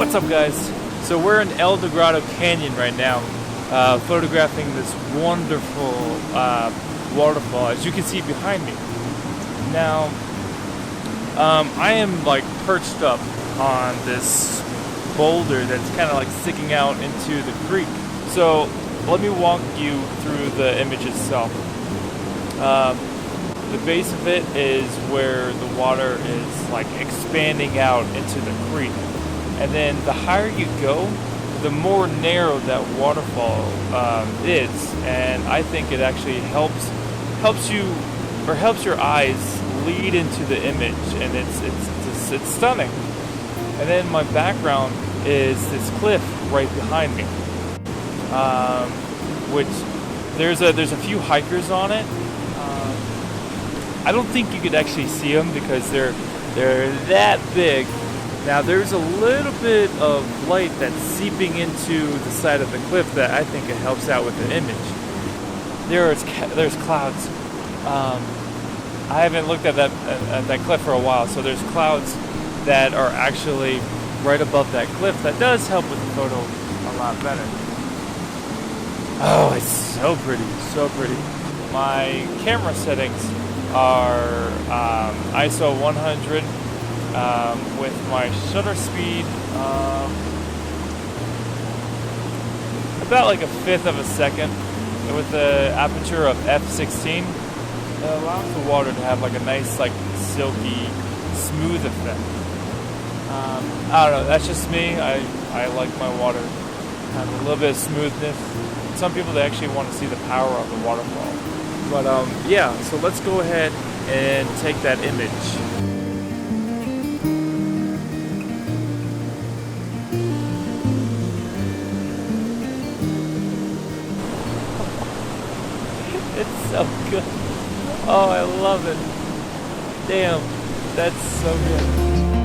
What's up, guys? So we're in Eldorado Canyon right now, photographing this wonderful waterfall, as you can see behind me. Now, I am like perched up on this boulder that's kind of like sticking out into the creek. So let me walk you through the image itself. The base of it is where the water is like expanding out into the creek. And then the higher you go, the more narrow that waterfall is. And I think it actually helps your eyes lead into the image, and it's stunning. And then my background is this cliff right behind me, which there's a few hikers on it. I don't think you could actually see them because they're that big. Now there's a little bit of light that's seeping into the side of the cliff that I think it helps out with the image. There's clouds. I haven't looked at that cliff for a while, so there's clouds that are actually right above that cliff. That does help with the photo a lot better. Oh, it's so pretty, so pretty. My camera settings are ISO 100 with my shutter speed about like 1/5 of a second, and with the aperture of f/16. It allows the water to have like a nice, like silky, smooth effect. I don't know, that's just me. I like my water have a little bit of smoothness. Some people, they actually want to see the power of the waterfall. But yeah, so let's go ahead and take that image. It's so good. Oh, I love it. Damn, that's so good.